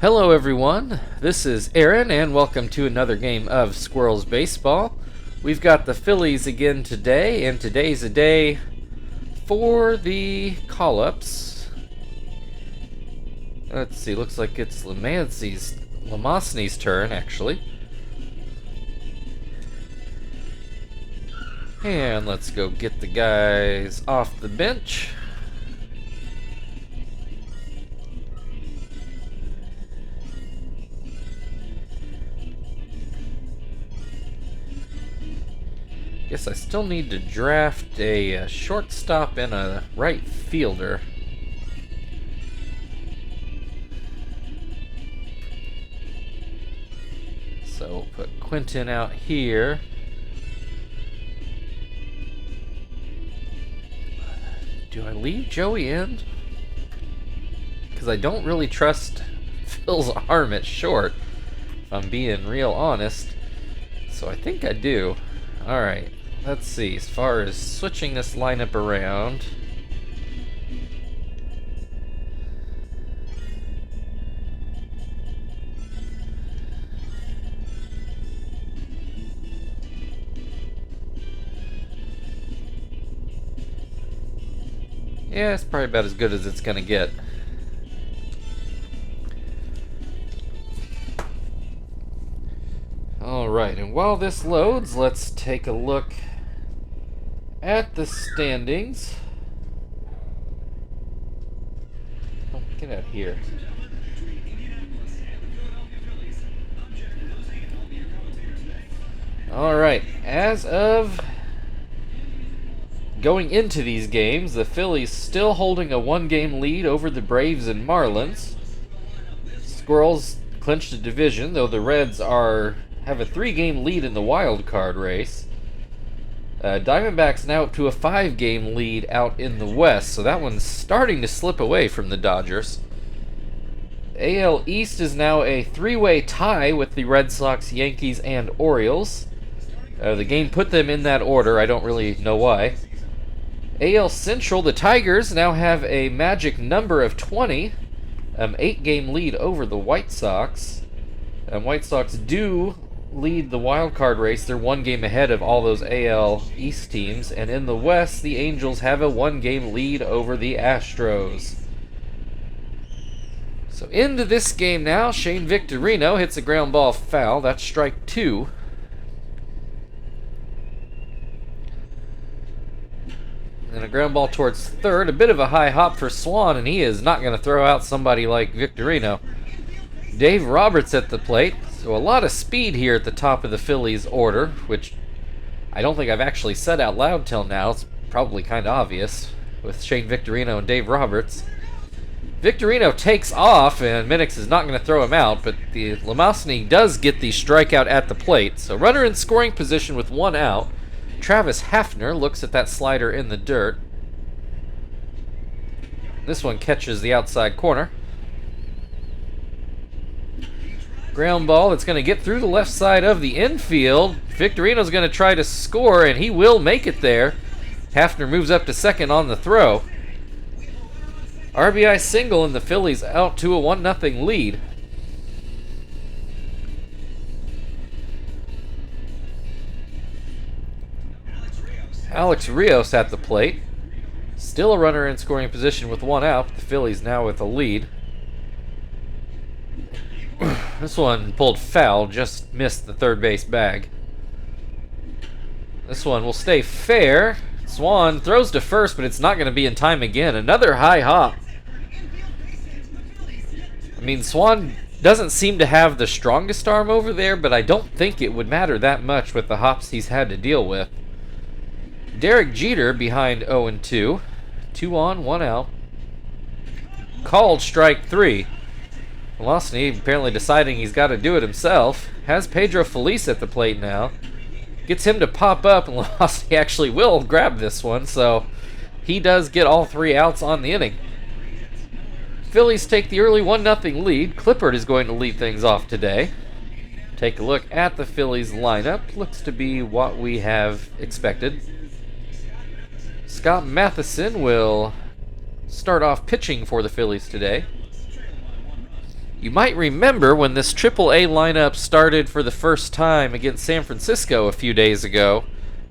Hello everyone, this is Aaron and welcome to another game of Squirrels Baseball. We've got the Phillies again today, and today's a day for the call-ups. Let's see, looks like it's Lamosny's turn actually. And let's go get the guys off the bench. Guess I still need to draft a shortstop and a right fielder. So we'll put Quentin out here. Do I leave Joey in? Because I don't really trust Phil's arm at short, if I'm being real honest. So I think I do. Alright. Let's see, as far as switching this lineup around. Yeah, it's probably about as good as it's gonna get. Alright, and while this loads, let's take a look at the standings. Oh, get out here. Alright, as of going into these games, the Phillies still holding a one-game lead over the Braves and Marlins. Squirrels clinched the division, though the Reds have a 3-game lead in the wild card race. Diamondbacks now up to a 5-game lead out in the West, so that one's starting to slip away from the Dodgers. AL East is now a 3-way tie with the Red Sox, Yankees, and Orioles. The game put them in that order, I don't really know why. AL Central, the Tigers now have a magic number of 20, 8-game lead over the White Sox. White Sox do lead the wild card race. They're 1 game ahead of all those AL East teams. And in the West, the Angels have a 1-game lead over the Astros. So into this game now, Shane Victorino hits a ground ball foul. That's strike 2. And a ground ball towards third. A bit of a high hop for Swan, and he is not going to throw out somebody like Victorino. Dave Roberts at the plate. So a lot of speed here at the top of the Phillies order, which I don't think I've actually said out loud till now. It's probably kind of obvious with Shane Victorino and Dave Roberts. Victorino takes off, and Minix is not going to throw him out, but the Lamosny does get the strikeout at the plate. So runner in scoring position with 1 out. Travis Hafner looks at that slider in the dirt. This one catches the outside corner. Ground ball that's going to get through the left side of the infield. Victorino's going to try to score, and he will make it there. Hafner moves up to second on the throw. RBI single, and the Phillies out to a 1-0 lead. Alex Rios at the plate. Still a runner in scoring position with 1 out. The Phillies now with a lead. This one pulled foul, just missed the third base bag. This one will stay fair. Swan throws to first, but it's not going to be in time again. Another high hop. I mean, Swan doesn't seem to have the strongest arm over there, but I don't think it would matter that much with the hops he's had to deal with. Derek Jeter behind 0-2. 2 on, 1 out. Called strike 3. Lamosny apparently deciding he's got to do it himself. Has Pedro Feliz at the plate now. Gets him to pop up, and Lamosny actually will grab this one, so he does get all 3 outs on the inning. Phillies take the early 1-0 lead. Clippard is going to lead things off today. Take a look at the Phillies lineup. Looks to be what we have expected. Scott Matheson will start off pitching for the Phillies today. You might remember when this AAA lineup started for the first time against San Francisco a few days ago.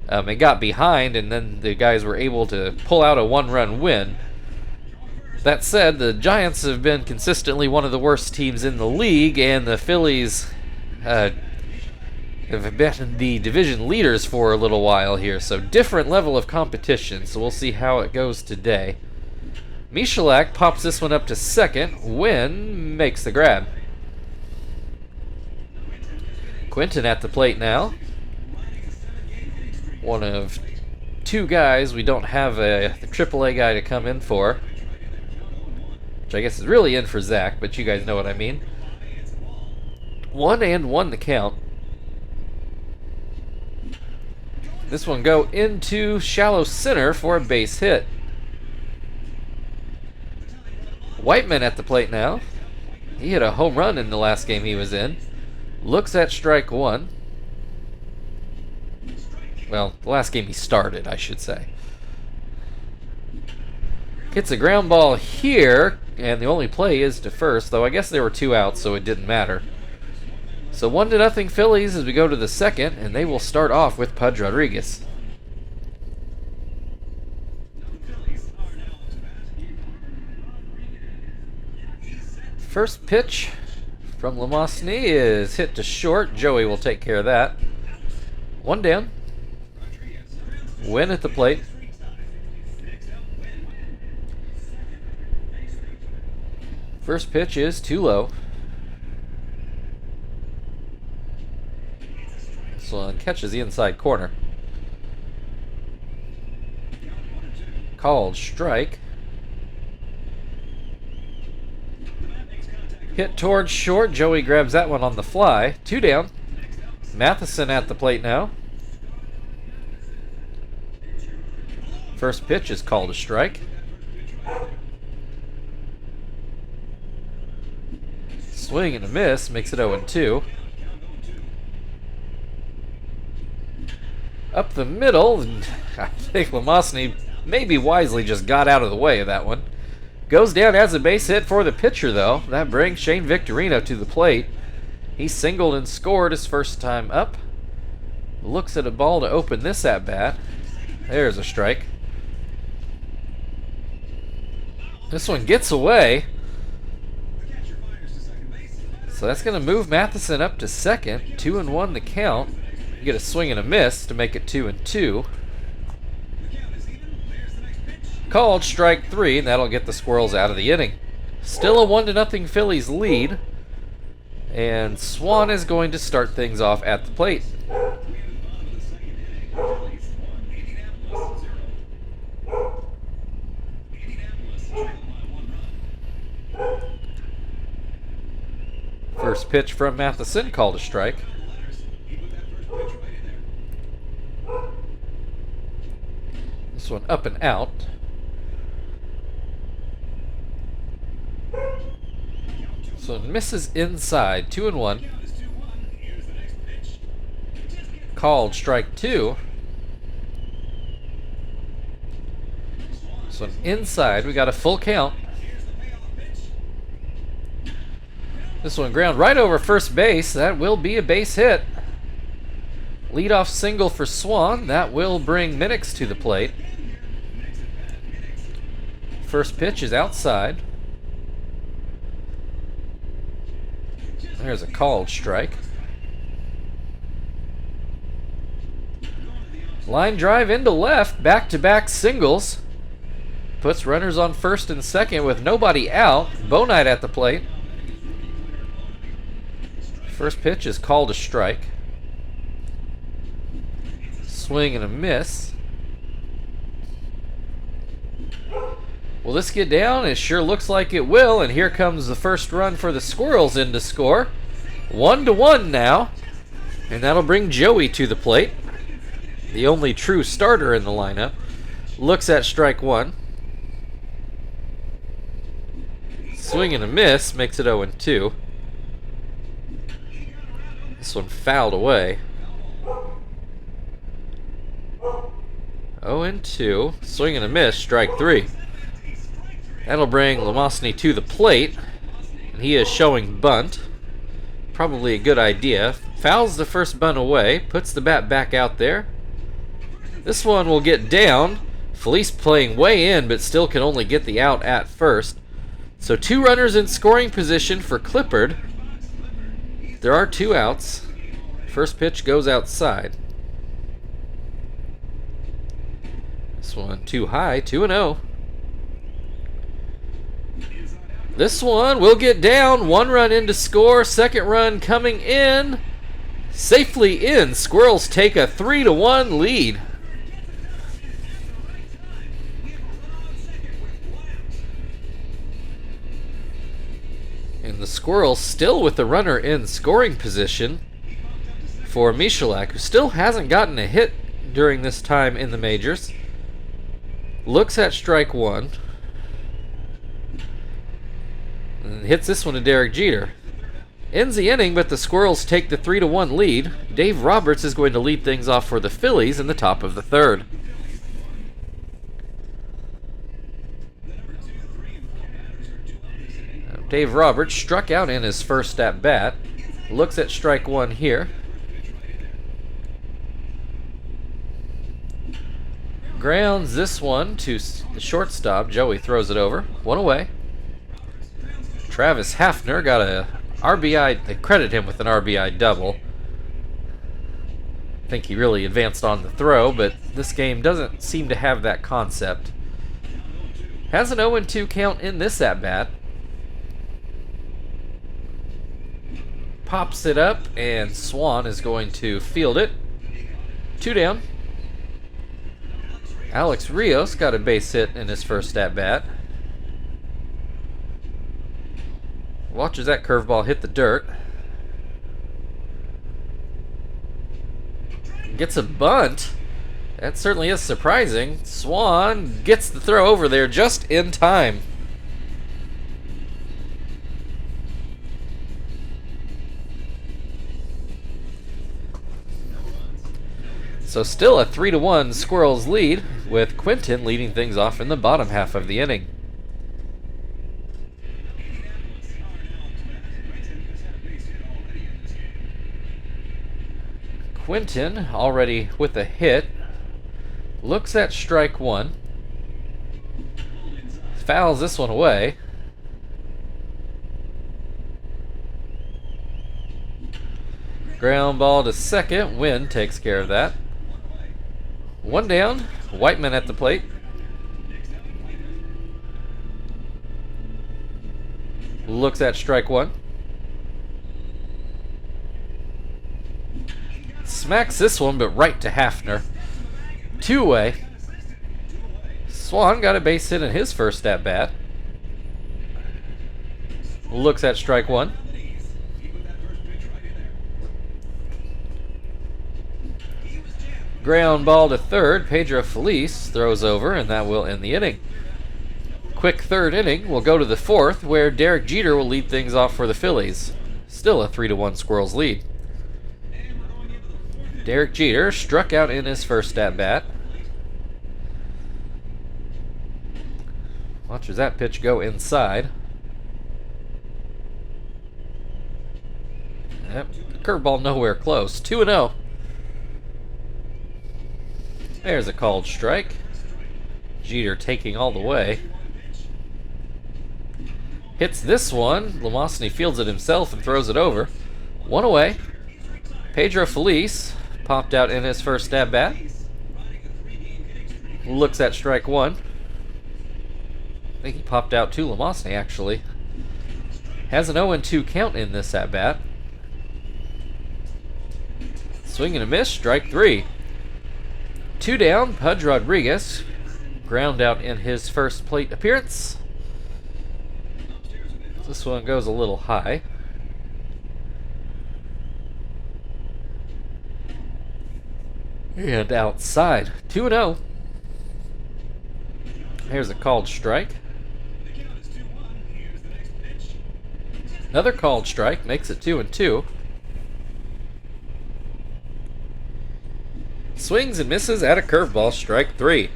It got behind, and then the guys were able to pull out a one-run win. That said, the Giants have been consistently one of the worst teams in the league, and the Phillies have been the division leaders for a little while here, so different level of competition, so we'll see how it goes today. Michalak pops this one up to second. Wynn makes the grab. Quinton at the plate now. One of two guys we don't have the AAA guy to come in for. Which I guess is really in for Zach, but you guys know what I mean. 1-1 the count. This one go into shallow center for a base hit. Whiteman at the plate now. He hit a home run in the last game he was in. Looks at strike one. Well, the last game he started, I should say. Hits a ground ball here, and the only play is to first, though I guess there were 2 outs, so it didn't matter. So 1-0 Phillies as we go to the second, and they will start off with Pudge Rodriguez. First pitch from Lemosny is hit to short. Joey will take care of that. 1 down. Win at the plate. First pitch is too low. This one catches the inside corner. Called strike. Hit towards short. Joey grabs that one on the fly. 2 down. Matheson at the plate now. First pitch is called a strike. Swing and a miss makes it 0-2. Up the middle, and I think Lemosny maybe wisely just got out of the way of that one. Goes down as a base hit for the pitcher, though. That brings Shane Victorino to the plate. He singled and scored his first time up. Looks at a ball to open this at bat. There's a strike. This one gets away. So that's going to move Matheson up to second. 2-1 the count. You get a swing and a miss to make it 2-2. Called strike 3, and that'll get the Squirrels out of the inning. Still a 1-0 Phillies lead. And Swan is going to start things off at the plate. First pitch from Matheson, called a strike. This one up and out. So it misses inside. 2-1. Called strike 2. So inside, we got a full count. This one ground right over first base. That will be a base hit. Leadoff single for Swan. That will bring Minix to the plate. First pitch is outside. There's a called strike. Line drive into left. Back-to-back singles. Puts runners on first and second with nobody out. Bonite at the plate. First pitch is called a strike. Swing and a miss. Will this get down? It sure looks like it will, and here comes the first run for the Squirrels in to score. 1-1 now, and that'll bring Joey to the plate. The only true starter in the lineup. Looks at strike 1. Swing and a miss makes it 0-2. This one fouled away. 0-2. Swing and a miss, strike 3. That'll bring Lemosny to the plate. He is showing bunt. Probably a good idea. Fouls the first bunt away. Puts the bat back out there. This one will get down. Felice playing way in, but still can only get the out at first. So 2 runners in scoring position for Clippard. There are 2 outs. First pitch goes outside. This one too high, 2-0. This one will get down. 1 run in to score. Second run coming in. Safely in. Squirrels take a 3-1 lead. And the Squirrels still with the runner in scoring position for Michalak, who still hasn't gotten a hit during this time in the majors. Looks at strike 1. And hits this one to Derek Jeter. Ends the inning, but the Squirrels take the 3-1 lead. Dave Roberts is going to lead things off for the Phillies in the top of the 3rd. Dave Roberts struck out in his first at bat. Looks at strike 1 here. Grounds this one to the shortstop. Joey throws it over. 1 away. Travis Hafner got a RBI. They credit him with an RBI double. I think he really advanced on the throw, but this game doesn't seem to have that concept. Has an 0-2 count in this at bat. Pops it up, and Swan is going to field it. 2 down. Alex Rios got a base hit in his first at-bat. Watches that curveball hit the dirt. Gets a bunt. That certainly is surprising. Swan gets the throw over there just in time. So still a 3-1 Squirrels lead, with Quinton leading things off in the bottom half of the inning. Quinton already with a hit. Looks at strike 1. Fouls this one away. Ground ball to second. Wynn takes care of that. 1 down. Whiteman at the plate. Looks at strike 1. Smacks this one, but right to Hafner. 2 away. Swan got a base hit in his first at bat. Looks at strike 1. Ground ball to third. Pedro Felice throws over, and that will end the inning. Quick 3rd inning. We'll go to the 4th, where Derek Jeter will lead things off for the Phillies. Still a 3-1 Squirrels lead. Derek Jeter struck out in his first at-bat. Watches that pitch go inside. Yep, curveball nowhere close. 2-0. There's a called strike. Jeter taking all the way. Hits this one. Lamosny fields it himself and throws it over. 1 away. Pedro Felice popped out in his first at-bat. Looks at strike 1. I think he popped out to Lamosny, actually. Has an 0-2 count in this at-bat. Swing and a miss, strike 3. 2 down, Pudge Rodriguez. Ground out in his first plate appearance. This one goes a little high. And outside. 2-0. Here's a called strike. Another called strike makes it 2-2. Swings and misses at a curveball, strike 3.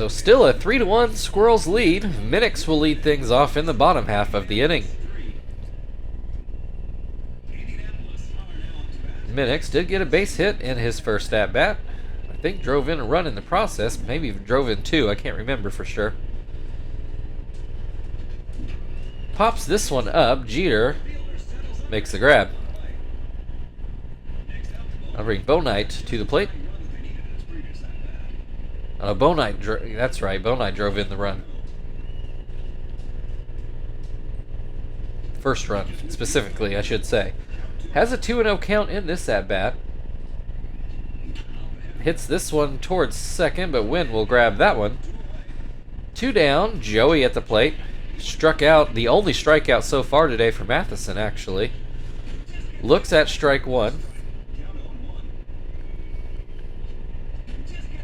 So still a 3-1 Squirrels lead. Minix will lead things off in the bottom half of the inning. Minix did get a base hit in his first at-bat. I think drove in a run in the process. Maybe even drove in two. I can't remember for sure. Pops this one up. Jeter makes the grab. I'll bring Bonite to the plate. That's right. Bonite drove in the run. First run, specifically, I should say. Has a 2-0 count in this at-bat. Hits this one towards second, but Wynn will grab that one. 2 down. Joey at the plate. Struck out, the only strikeout so far today for Matheson, actually. Looks at strike one.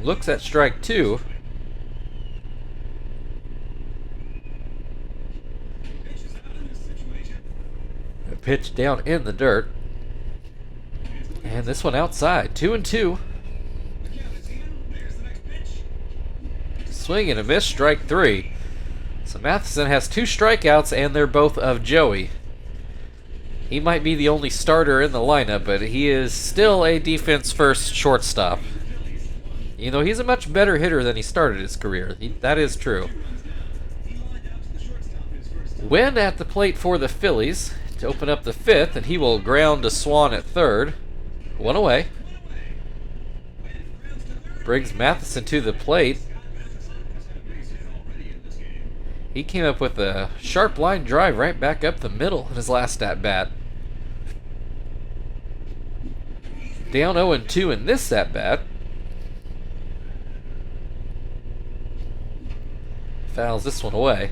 Looks at strike two. A pitch down in the dirt. And this one outside. 2-2. Swing and a miss, strike three. So Matheson has 2 strikeouts, and they're both of Joey. He might be the only starter in the lineup, but he is still a defense-first shortstop. You know, he's a much better hitter than he started his career. That is true. Wynn at the plate for the Phillies to open up the 5th, and he will ground to Swan at third. 1 away. Brings Matheson to the plate. He came up with a sharp line drive right back up the middle in his last at-bat. Down 0-2 in this at-bat. Fouls this one away.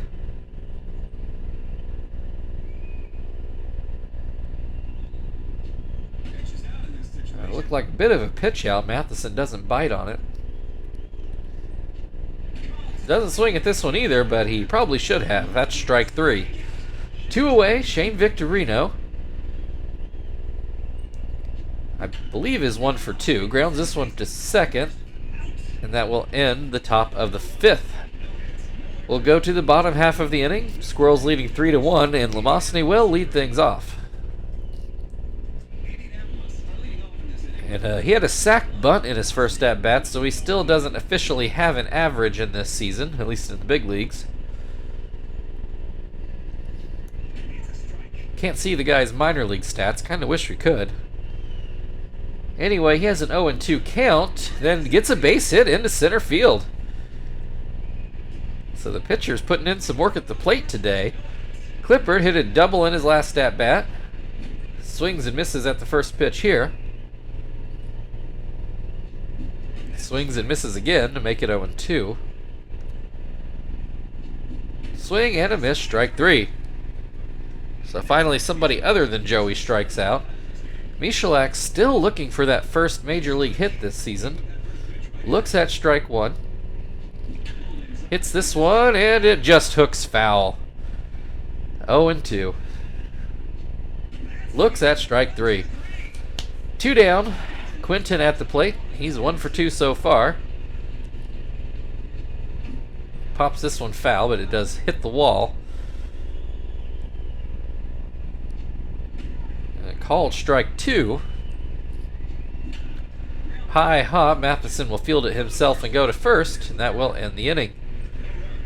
It looked like a bit of a pitch out. Matheson doesn't bite on it. Doesn't swing at this one either, but he probably should have. That's strike three. 2 away, Shane Victorino. I believe is 1 for 2. Grounds this one to second, and that will end the top of the 5th. We'll go to the bottom half of the inning. Squirrels leading 3-1, and Lamosny will lead things off. And he had a sac bunt in his first at-bat, so he still doesn't officially have an average in this season, at least in the big leagues. Can't see the guy's minor league stats. Kind of wish we could. Anyway, he has an 0-2 count, then gets a base hit into center field. So the pitcher's putting in some work at the plate today. Clippard hit a double in his last at-bat. Swings and misses at the first pitch here. Swings and misses again to make it 0-2. Swing and a miss, strike three. So finally somebody other than Joey strikes out. Michalak still looking for that first major league hit this season. Looks at strike one. Hits this one, and it just hooks foul. 0-2. Looks at strike three. 2 down. Quinton at the plate. He's 1 for 2 so far. Pops this one foul, but it does hit the wall. Called strike 2. High hop. Matheson will field it himself and go to first, and that will end the inning.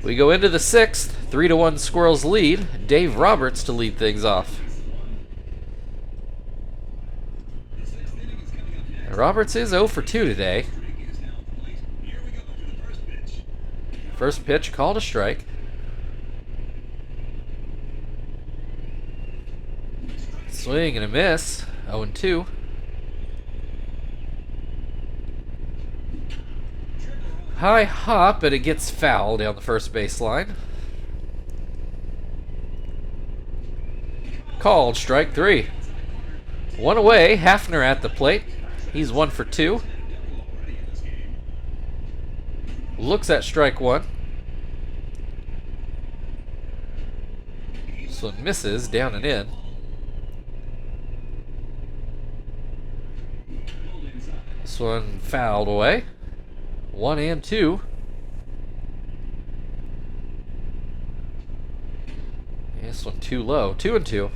We go into the 6th. 3-1 Squirrels lead. Dave Roberts to lead things off. Roberts is 0 for 2 today. First pitch called a strike. Swing and a miss. 0-2. High hop, but it gets foul down the first baseline. Called strike 3. 1 away. Hafner at the plate. He's 1 for 2. Looks at strike 1. This one misses, down and in. This one fouled away. 1-2. This one too low. 2-2.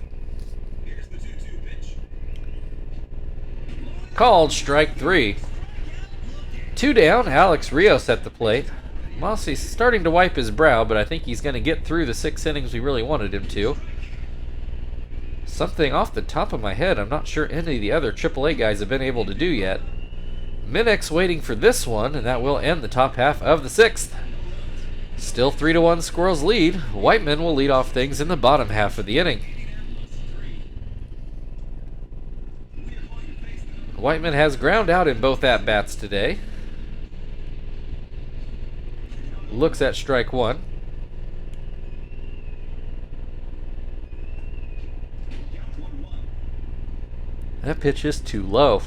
Called strike 3. 2 down. Alex Rios at the plate. Mossy's starting to wipe his brow, but I think he's going to get through the 6 innings we really wanted him to. Something off the top of my head I'm not sure any of the other AAA guys have been able to do yet. Minnick's waiting for this one, and that will end the top half of the 6th. Still 3-1 Squirrels lead. Whiteman will lead off things in the bottom half of the inning. Whiteman has ground out in both at-bats today. Looks at strike 1. That pitch is too low.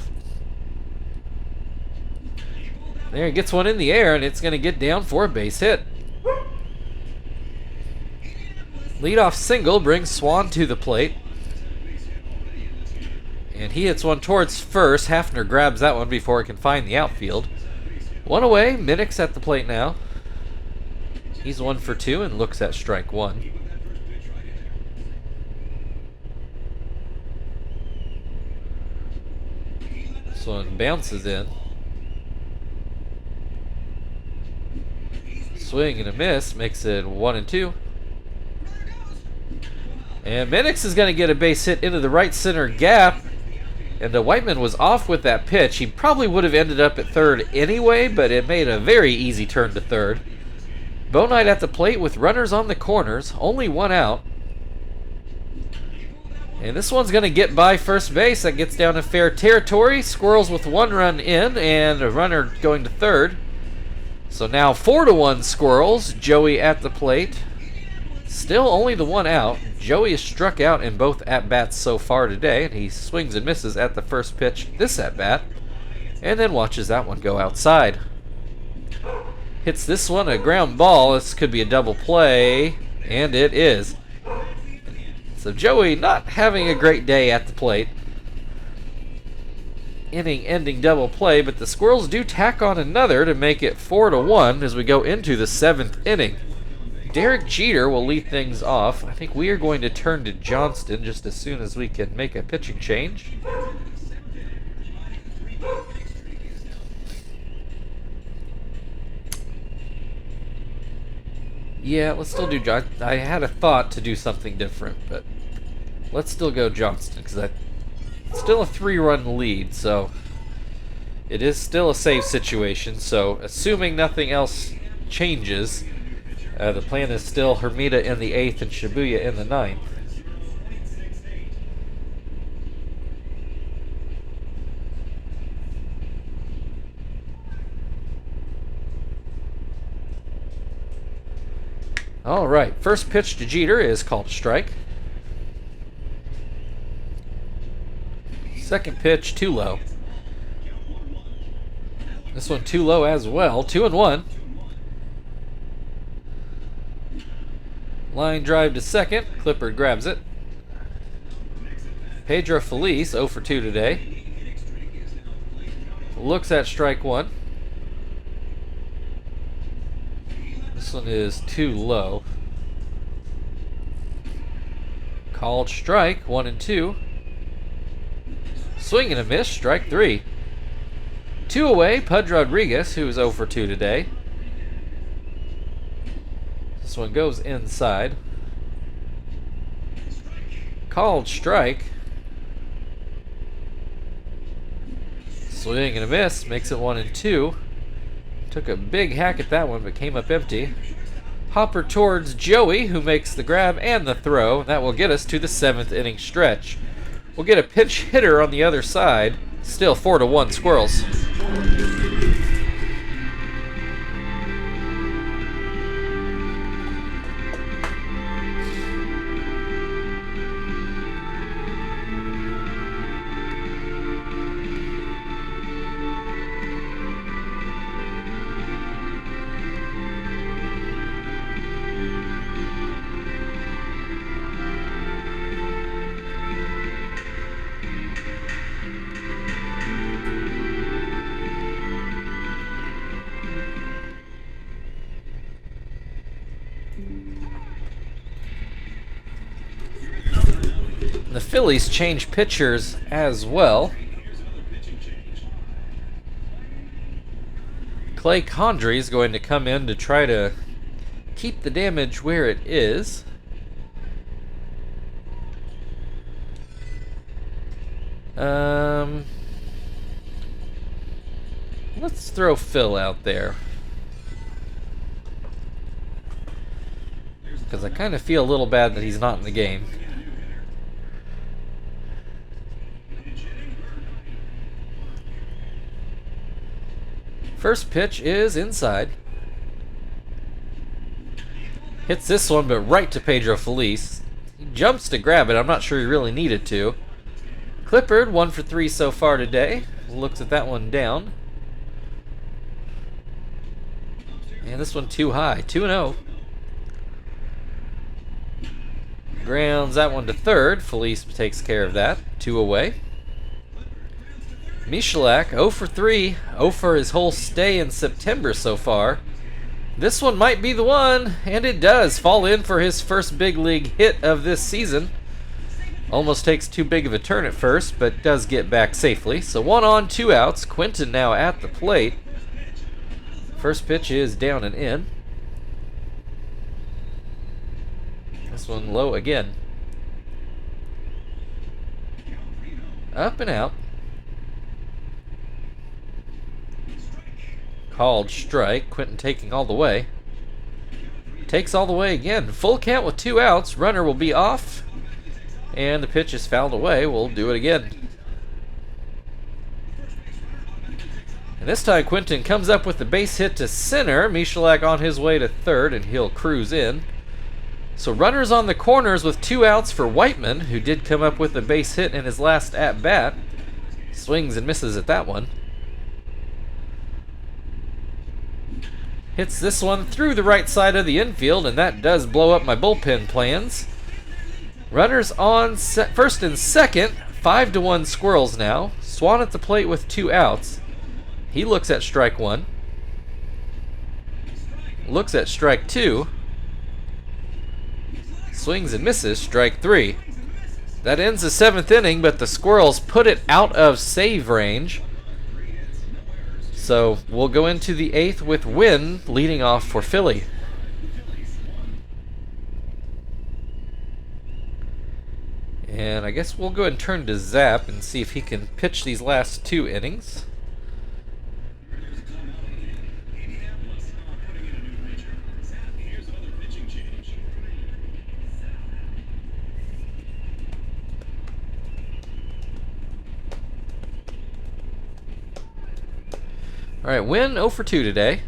There, he gets one in the air, and it's going to get down for a base hit. Leadoff single brings Swan to the plate. And he hits one towards first. Hafner grabs that one before it can find the outfield. One away. Minnick's at the plate now. He's 1 for 2 and looks at strike 1. This one bounces in. Swing and a miss makes it 1-2. And Minnick's is going to get a base hit into the right center gap. And Whiteman was off with that pitch. He probably would have ended up at third anyway, but it made a very easy turn to third. Bonite at the plate with runners on the corners. Only 1 out. And this one's going to get by first base. That gets down to fair territory. Squirrels with 1 run in and a runner going to third. So now 4-1 Squirrels. Joey at the plate. Still only the 1 out. Joey is struck out in both at-bats so far today, and he swings and misses at the first pitch this at-bat, and then watches that one go outside. Hits this one a ground ball. This could be a double play, and it is. So Joey not having a great day at the plate. Inning-ending double play, but the Squirrels do tack on another to make it 4-1 as we go into the 7th inning. Derek Jeter will lead things off. I think we are going to turn to Johnston just as soon as we can make a pitching change. Yeah, let's still do Johnston. I had a thought to do something different, but let's still go Johnston because it's still a 3-run lead, so it is still a safe situation. So assuming nothing else changes, the plan is still Hermida in the 8th and Shibuya in the 9th. All right, first pitch to Jeter is called a strike. Second pitch, too low. This one too low as well. 2-1. Line drive to second. Clippard grabs it. Pedro Feliz 0 for 2 today. Looks at strike 1. This one is too low. Called strike 1-2. Swing and a miss. Strike 3. 2 away. Pudge Rodriguez, who is 0 for 2 today. This one goes inside. Called strike. Swing and a miss. Makes it 1-2. Took a big hack at that one, but came up empty. Hopper towards Joey, who makes the grab and the throw. That will get us to the 7th inning stretch. We'll get a pinch hitter on the other side. Still 4-1 Squirrels. the Phillies change pitchers as well. Clay Condrey is going to come in to try to keep the damage where it is. Let's throw Phil out there, because I kind of feel a little bad that he's not in the game. First pitch is inside. Hits this one, but right to Pedro Feliz. He jumps to grab it. I'm not sure he really needed to. Clippard, 1 for 3 so far today. Looks at that one down. And this one too high. 2-0. Grounds that one to third. Feliz takes care of that. 2 away. Michalak, 0 for 3. 0 for his whole stay in September so far. This one might be the one, and it does. Fall in for his first big league hit of this season. Almost takes too big of a turn at first, but does get back safely. So 1 on, 2 outs. Quinton now at the plate. First pitch is down and in. This one low again. Up and out. Called strike. Quinton taking all the way. Takes all the way again. Full count with 2 outs. Runner will be off. And the pitch is fouled away. We'll do it again. And this time Quinton comes up with the base hit to center. Michalak on his way to third, and he'll cruise in. So runners on the corners with 2 outs for Whiteman, who did come up with a base hit in his last at-bat. Swings and misses at that one. Hits this one through the right side of the infield, and that does blow up my bullpen plans. Runners on first and second. 5-1 Squirrels now. Swan at the plate with 2 outs. He looks at strike 1. Looks at strike 2. Swings and misses, strike 3. That ends the 7th inning, but the Squirrels put it out of save range. So we'll go into the 8th with Wynn leading off for Philly. And I guess we'll go ahead and turn to Zap and see if he can pitch these last 2 innings. Alright, Wynn 0 for 2 today.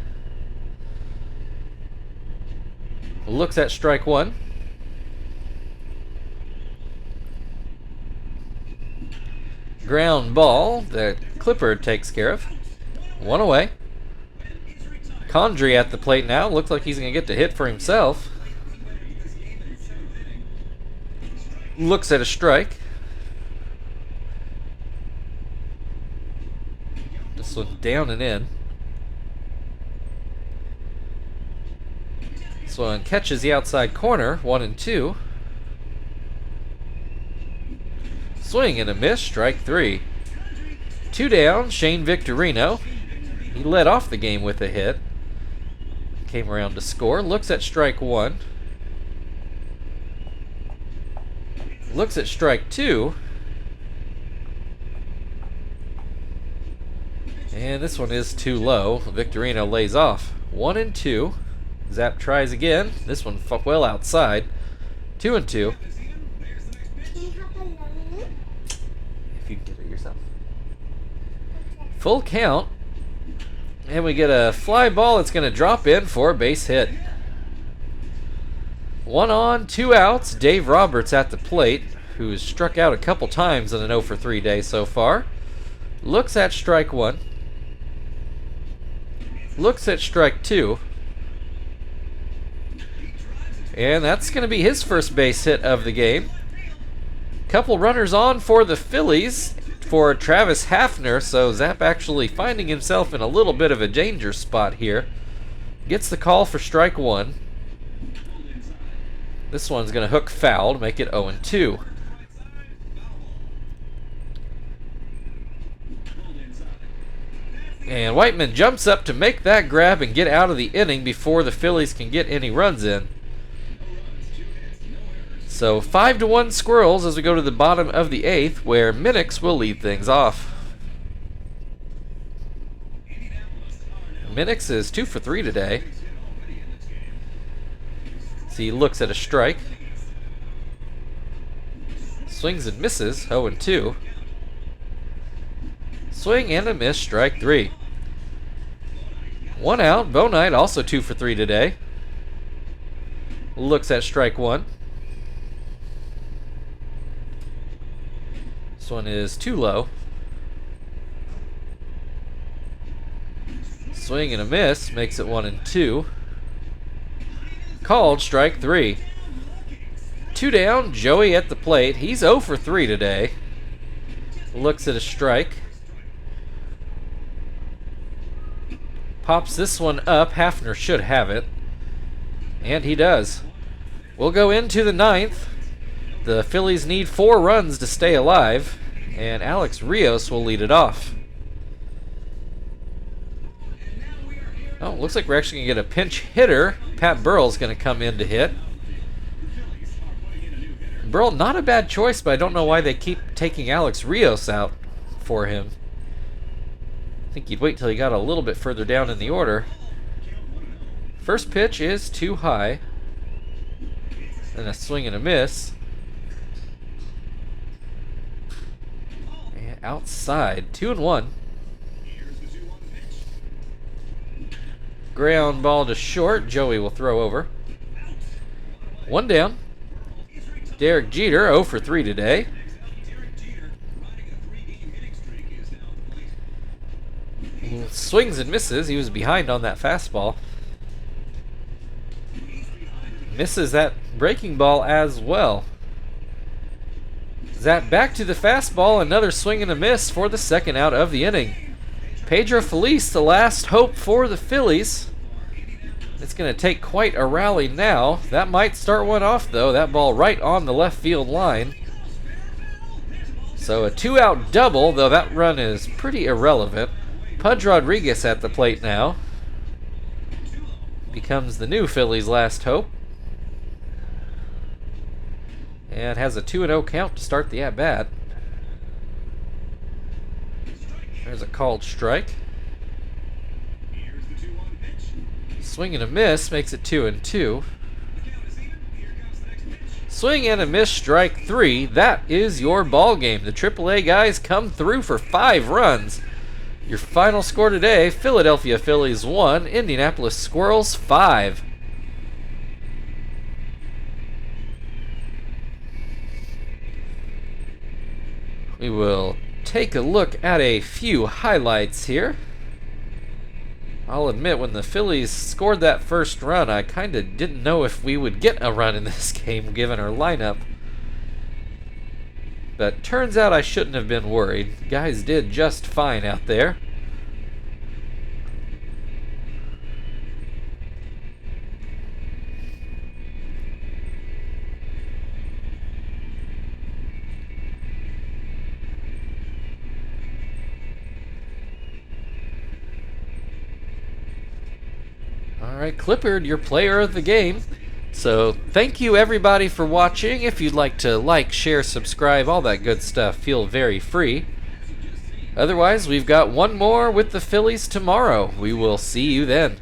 Looks at strike 1. Ground ball that Clippard takes care of. 1 away. Condrey at the plate now. Looks like he's going to get to hit for himself. Looks at a strike. This one down and in. This one catches the outside corner. 1 and 2. Swing and a miss. Strike 3. 2 down. Shane Victorino. He led off the game with a hit. Came around to score. Looks at strike 1. Looks at strike 2. And this one is too low. Victorino lays off. 1 and 2. Zap tries again. This one well outside. 2 and 2. If you can get it yourself. Full count. And we get a fly ball that's going to drop in for a base hit. 1 on, 2 outs. Dave Roberts at the plate, who's struck out a couple times in an 0 for 3 day so far. Looks at strike 1. Looks at strike 2. And that's going to be his first base hit of the game. Couple runners on for the Phillies for Travis Hafner, so Zap actually finding himself in a little bit of a danger spot here. Gets the call for strike 1. This one's going to hook foul to make it 0 and 2. And Whiteman jumps up to make that grab and get out of the inning before the Phillies can get any runs in. So 5-1 Squirrels as we go to the bottom of the 8th, where Minix will lead things off. Minix is 2 for 3 today. So he looks at a strike. Swings and misses, 0-2. Swing and a miss, strike 3. 1 out, Bo Knight also 2 for 3 today. Looks at strike 1. This one is too low. Swing and a miss, makes it 1-2. Called strike 3. 2 down, Joey at the plate. He's 0 for 3 today. Looks at a strike. Pops this one up. Hafner should have it. And he does. We'll go into the 9th. The Phillies need 4 runs to stay alive. And Alex Rios will lead it off. Oh, looks like we're actually going to get a pinch hitter. Pat Burrell's going to come in to hit. Burrell, not a bad choice, but I don't know why they keep taking Alex Rios out for him. I think you'd wait till he got a little bit further down in the order. First pitch is too high. And a swing and a miss. And outside, 2-1. Ground ball to short. Joey will throw over. 1 down. Derek Jeter, 0 for 3 today. Swings and misses. He was behind on that fastball. Misses that breaking ball as well. Zap back to the fastball. Another swing and a miss for the 2nd out of the inning. Pedro Feliz, the last hope for the Phillies. It's going to take quite a rally now. That might start one off, though. That ball right on the left field line. So a 2-out double, though that run is pretty irrelevant. Pudge Rodriguez at the plate now. Becomes the new Phillies' last hope. And has a 2-0 count to start the at-bat. There's a called strike. Swing and a miss makes it 2-2. Swing and a miss, strike 3. That is your ball game. The AAA guys come through for 5 runs. Your final score today: Philadelphia Phillies 1, Indianapolis Squirrels 5. We will take a look at a few highlights here. I'll admit, when the Phillies scored that first run, I kind of didn't know if we would get a run in this game given our lineup. But turns out I shouldn't have been worried. The guys did just fine out there. Alright, Clippard, your player of the game. So, thank you everybody for watching. If you'd like to like, share, subscribe, all that good stuff, feel very free. Otherwise, we've got one more with the Phillies tomorrow. We will see you then.